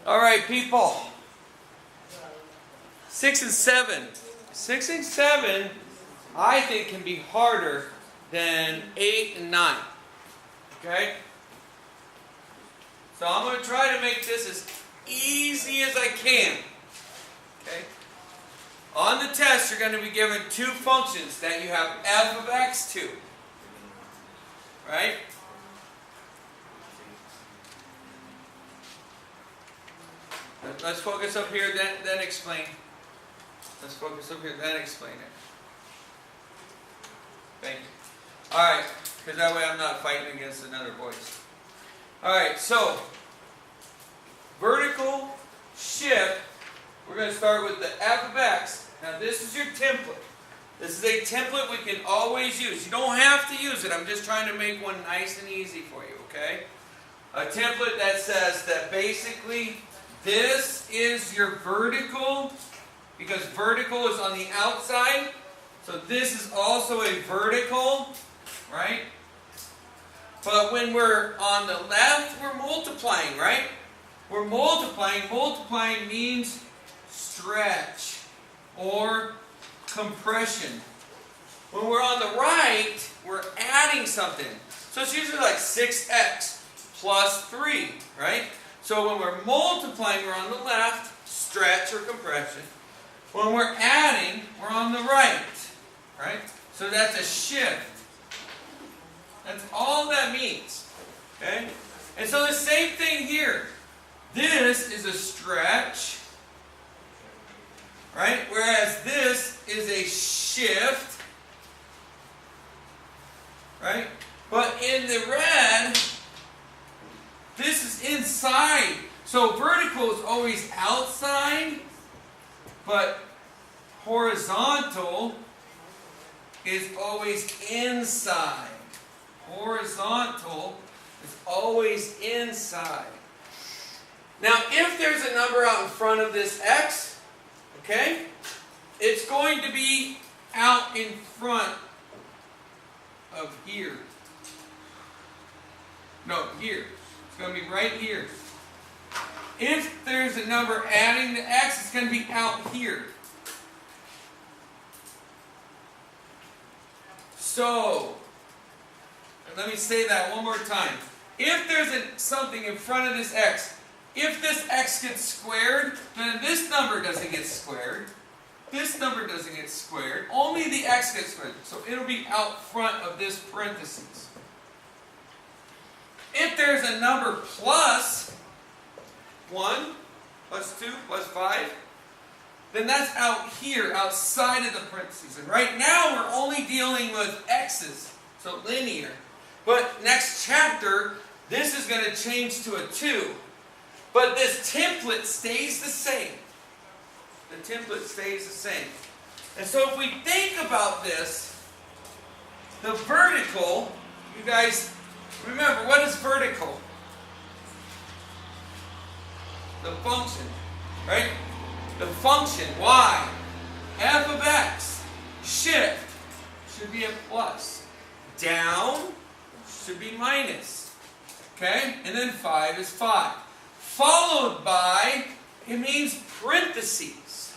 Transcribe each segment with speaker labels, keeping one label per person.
Speaker 1: All right, people. 6 and 7. 6 and 7, I think, can be harder than 8 and 9. Okay? So I'm going to try to make this as easy as I can. Okay? On the test, you're going to be given two functions that you have f of x2. Right? Let's focus up here, then explain. Let's focus up here, then explain it. Thank you. Alright, because that way I'm not fighting against another voice. Alright, so, vertical shift, we're going to start with the f of x. Now this is your template. This is a template we can always use. You don't have to use it. I'm just trying to make one nice and easy for you, okay? A template that says that basically this is your vertical, because vertical is on the outside. So this is also a vertical, right? But when we're on the left, we're multiplying, right? We're multiplying. Multiplying means stretch or compression. When we're on the right, we're adding something. So it's usually like 6x plus 3, right? So when we're multiplying, we're on the left, stretch or compression. When we're adding, we're on the right, right? So that's a shift. That's all that means, okay? And so the same thing here. This is a stretch, right? Whereas this is a shift, right? But in the red, this is inside. So vertical is always outside, but horizontal is always inside. Horizontal is always inside. Now, if there's a number out in front of this x, okay, it's going to be out in front of here. No, here. It's going to be right here. If there's a number adding to x, it's going to be out here. So, let me say that one more time. If there's something in front of this x, if this x gets squared, then this number doesn't get squared. This number doesn't get squared. Only the x gets squared. So it'll be out front of this parentheses. If there's a number plus 1, plus 2, plus 5, then that's out here, outside of the parentheses. And right now we're only dealing with x's, so linear. But next chapter, this is going to change to a 2. But this template stays the same. The template stays the same. And so if we think about this, the vertical, you guys remember, what is vertical? The function, right? The function, y, f of x, shift, should be a plus. Down should be minus. Okay? And then 5 is 5. Followed by, it means parentheses.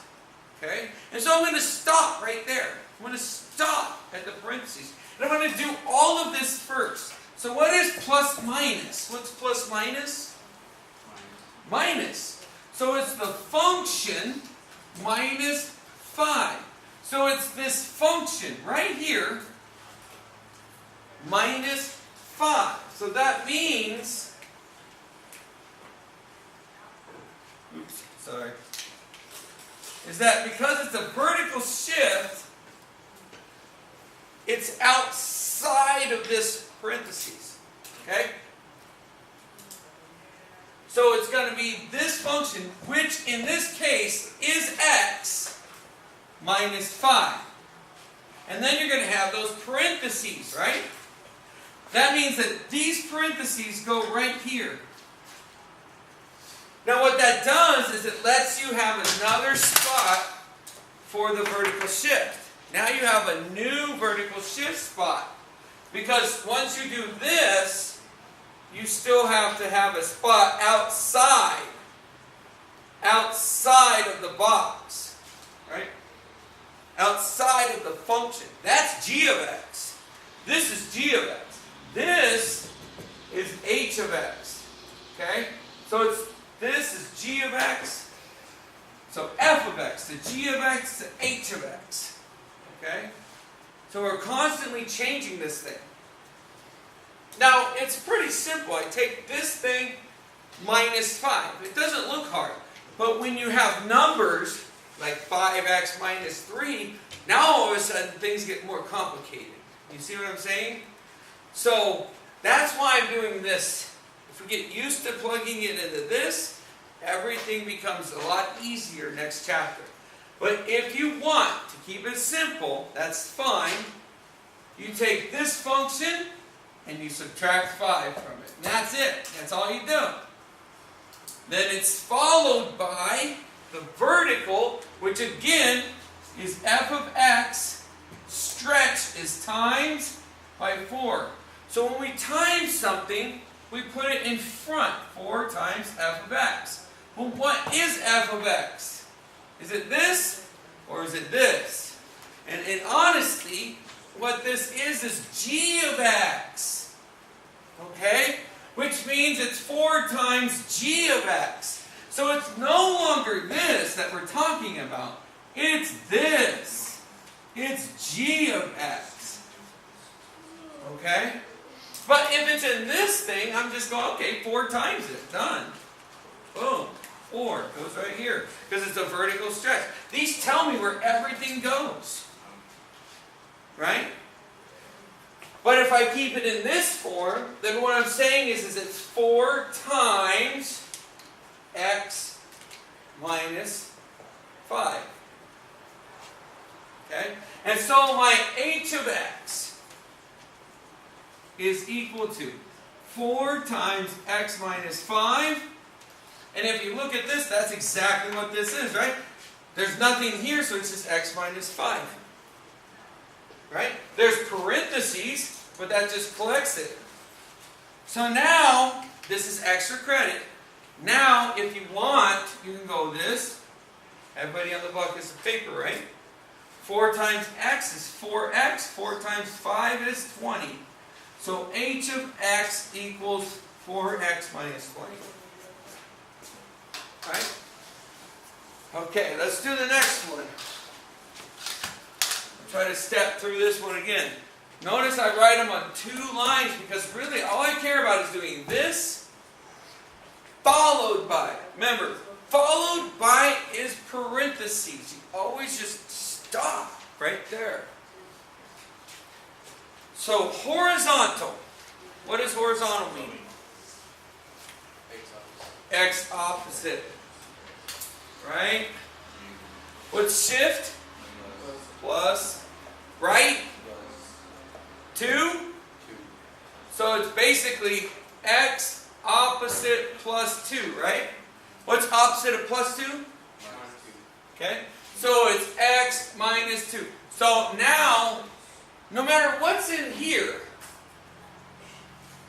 Speaker 1: Okay? And so I'm going to stop right there. I'm going to stop at the parentheses. And I'm going to do all of this first. So what is plus minus? What's plus minus? Minus. So it's the function minus 5. So it's this function right here minus 5. So that means, is that because it's a vertical shift, it's outside of this parentheses. Okay? So it's going to be this function, which in this case is x minus 5. And then you're going to have those parentheses, right? That means that these parentheses go right here. Now what that does is it lets you have another spot for the vertical shift. Now you have a new vertical shift spot. Because once you do this, you still have to have a spot outside outside of the box, right? Outside of the function. That's g of x. This is g of x. This is h of x. Okay? So this is g of x. So f of x to g of x to h of x. Okay? So we're constantly changing this thing. Now, it's pretty simple. I take this thing minus 5. It doesn't look hard. But when you have numbers like 5x minus 3, now all of a sudden things get more complicated. You see what I'm saying? So that's why I'm doing this. If we get used to plugging it into this, everything becomes a lot easier next chapter. But if you want to keep it simple, that's fine. You take this function and you subtract 5 from it. And that's it. That's all you do. Then it's followed by the vertical, which again is f of x stretched is times by 4. So when we times something, we put it in front. 4 times f of x. Well, what is f of x? Is it this or is it this? And in honesty, what this is g of x. Okay? Which means it's 4 times g of x. So it's no longer this that we're talking about. It's this. It's g of x. Okay? But if it's in this thing, I'm just going, okay, 4 times it. Done. Boom. 4 goes right here. Because it's a vertical stretch. These tell me where everything goes. Right? But if I keep it in this form, then what I'm saying is it's 4 times x minus 5. Okay? And so my h of x is equal to 4 times x minus 5. And if you look at this, that's exactly what this is, right? There's nothing here, so it's just x minus 5. Right? There's parentheses, but that just collects it. So now, this is extra credit. Now, if you want, you can go this. Everybody on the bucket is a paper, right? 4 times x is 4x. 4 times 5 is 20. So h of x equals 4x minus 20. Right? Okay, let's do the next one. Try to step through this one again. Notice I write them on 2 lines because really all I care about is doing this followed by. Remember, followed by is parentheses. You always just stop right there. So horizontal. What does horizontal mean? X opposite. Right? What's shift? Plus. Right? 2? So it's basically x opposite plus 2, right? What's opposite of plus 2? Okay? So it's x minus 2. So now, no matter what's in here,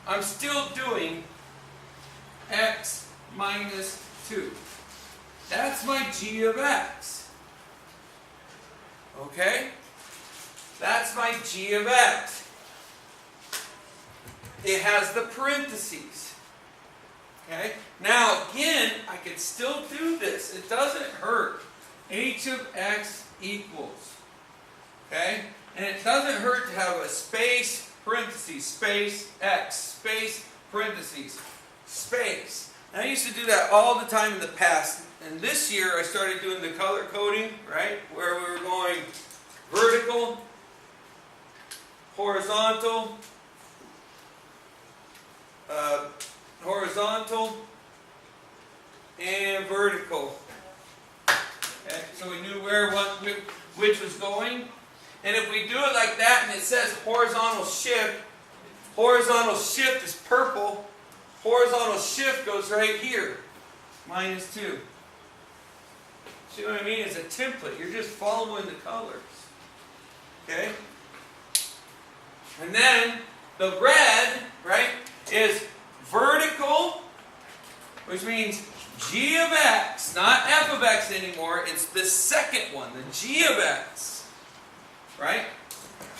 Speaker 1: I'm still doing x minus 2. That's my g of x. Okay? That's my g of x. It has the parentheses. Okay? Now, again, I can still do this. It doesn't hurt. H of x equals. Okay? And it doesn't hurt to have a space, parentheses, space, x, space, parentheses, space. And I used to do that all the time in the past. And this year I started doing the color coding, right? Where we were going vertical, horizontal, horizontal, and vertical. Okay? So we knew which was going. And if we do it like that and it says horizontal shift is purple, horizontal shift goes right here, minus 2. See what I mean? It's a template. You're just following the colors. Okay? And then the red, right, is vertical, which means g of x, not f of x anymore, it's the second one, the g of x, right?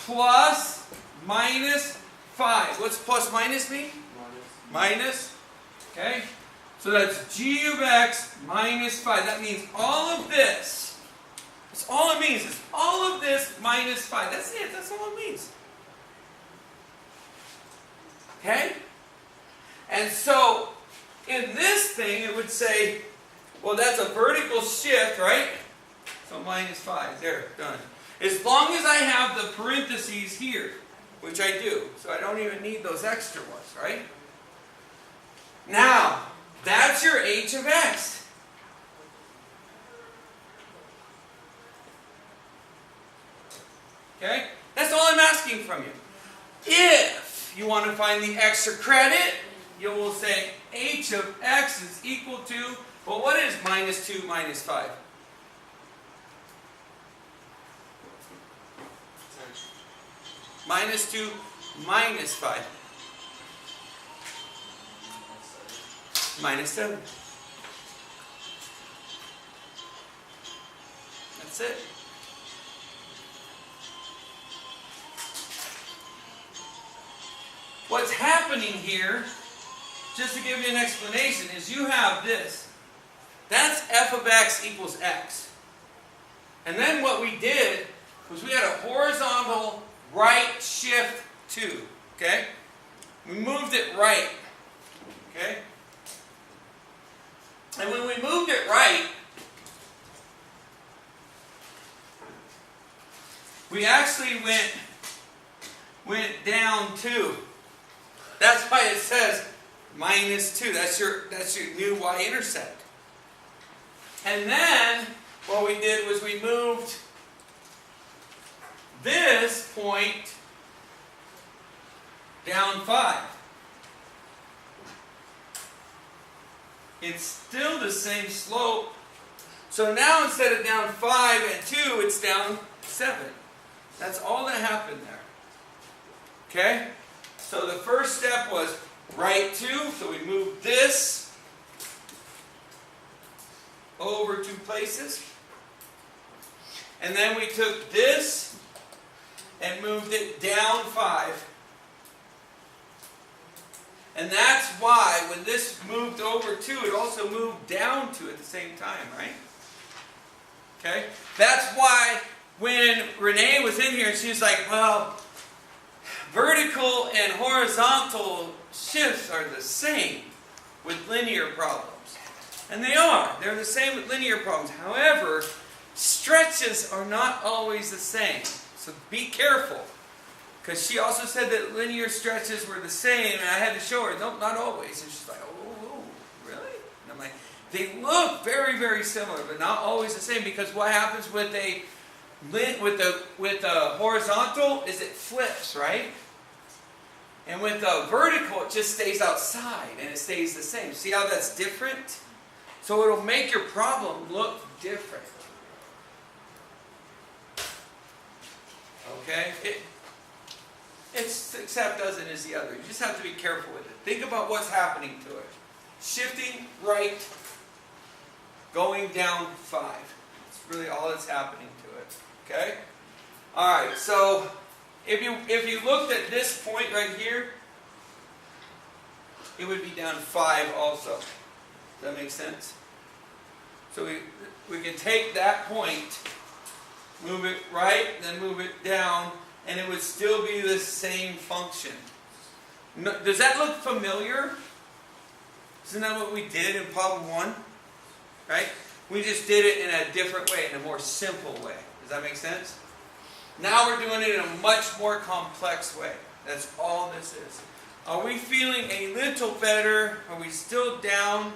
Speaker 1: Plus minus 5. What's plus minus mean? Minus. Okay? So that's g of x minus 5. That means all of this. That's all it means. It's all of this minus 5. That's it. That's all it means. Okay? And so, in this thing, it would say, well, that's a vertical shift, right? So minus 5. There, done. As long as I have the parentheses here, which I do, so I don't even need those extra ones, right? Now, that's your h of x. Okay? That's all I'm asking from you. If you want to find the extra credit, you will say h of x is equal to, well, what is minus 2 minus 5? Minus 2 minus 5. Minus 7. That's it. What's happening here, just to give you an explanation, is you have this. That's f of x equals x. And then what we did was we had a horizontal right shift 2. Okay? We moved it right. Okay? And when we moved it right, we actually went down 2. That's why it says minus 2. That's your new y-intercept. And then what we did was we moved this point down 5. It's still the same slope. So now instead of down 5 and 2, it's down 7. That's all that happened there. Okay? So the first step was right 2. So we moved this over 2 places. And then we took this and moved it down 5. And that's why when this moved over 2, it also moved down 2 at the same time, right? Okay? That's why when Renee was in here, she was like, well, vertical and horizontal shifts are the same with linear problems. And they are. They're the same with linear problems. However, stretches are not always the same. So be careful. Because she also said that linear stretches were the same, and I had to show her, nope, not always. And she's like, oh, really? And I'm like, they look very, very similar, but not always the same. Because what happens with a horizontal is it flips, right? And with the vertical, it just stays outside, and it stays the same. See how that's different? So it'll make your problem look different. Okay? It's except doesn't is the other. You just have to be careful with it. Think about what's happening to it. Shifting right, going down 5. That's really all that's happening to it. Okay? Alright, so if you looked at this point right here, it would be down 5 also. Does that make sense? So we can take that point, move it right, then move it down, and it would still be the same function. Does that look familiar? Isn't that what we did in problem 1? Right? We just did it in a different way, in a more simple way. Does that make sense? Now we're doing it in a much more complex way. That's all this is. Are we feeling a little better? Are we still down?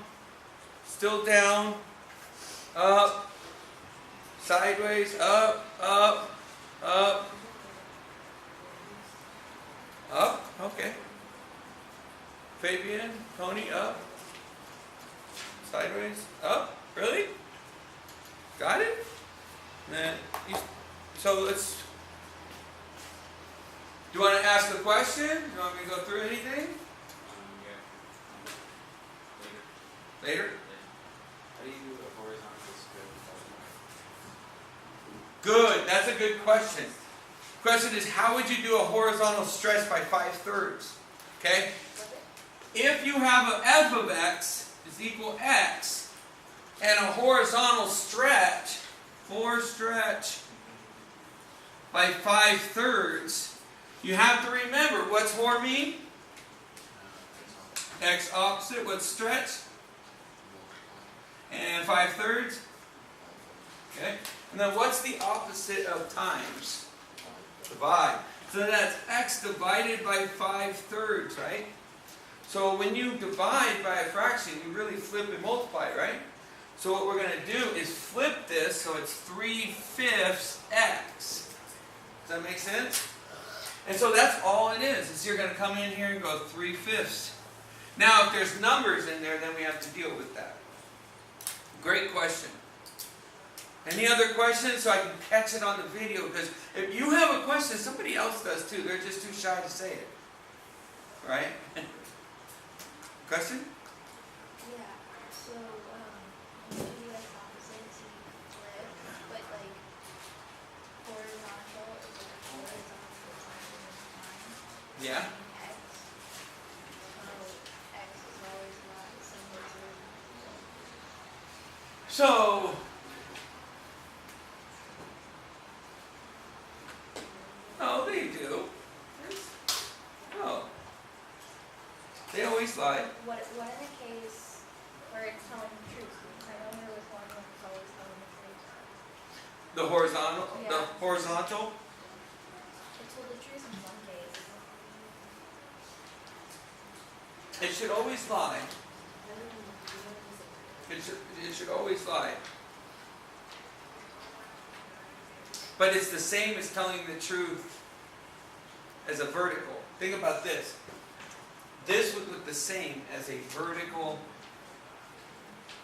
Speaker 1: Still down? Up? Sideways? Up? Up? Up? Up? Okay. Fabian? Tony? Up? Sideways? Up? Really? Got it? Then so let's... Do you want to ask a question? Do you want me to go through anything?
Speaker 2: Yeah.
Speaker 1: Later? Good, that's a good question. Question is, how would you do a horizontal stretch by 5/3? Okay? If you have an f of x is equal x, and a horizontal stretch, by 5/3, you have to remember, what's hor mean? X opposite, what's stretch? And 5/3? Okay? And then what's the opposite of times? Divide. So that's x divided by 5/3, right? So when you divide by a fraction, you really flip and multiply, right? So what we're going to do is flip this so it's 3/5 x. Does that make sense? And so that's all it is you're going to come in here and go 3/5. Now if there's numbers in there, then we have to deal with that. Great question. Any other questions so I can catch it on the video? Because if you have a question, somebody else does too. They're just too shy to say it. Right? Question?
Speaker 2: Yeah. So, when you do like opposites, you flip, but like horizontal is like horizontal line.
Speaker 1: Yeah.
Speaker 2: X. So X is always not similar to
Speaker 1: So, oh, they do. Oh. They always lie.
Speaker 2: What in the case where it's telling the truth? I know there was one where it's always telling the truth.
Speaker 1: The horizontal?
Speaker 2: Yeah.
Speaker 1: The horizontal?
Speaker 2: It told the truth in one case.
Speaker 1: It should always lie. It should always lie. But it's the same as telling the truth as a vertical. Think about this. This would look the same as a vertical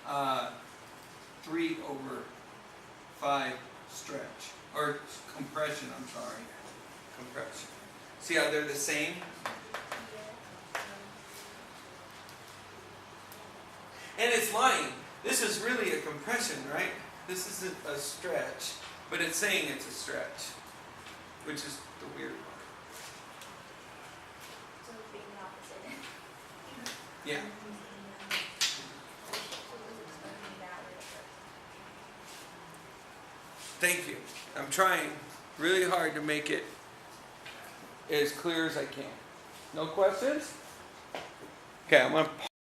Speaker 1: 3/5 stretch. Or compression, I'm sorry. Compression. See how they're the same? And it's lying. This is really a compression, right? This isn't a stretch. But it's saying it's a stretch. Which is the weird part.
Speaker 2: So it's being the opposite.
Speaker 1: Yeah. Thank you. I'm trying really hard to make it as clear as I can. No questions? Okay, I'm going to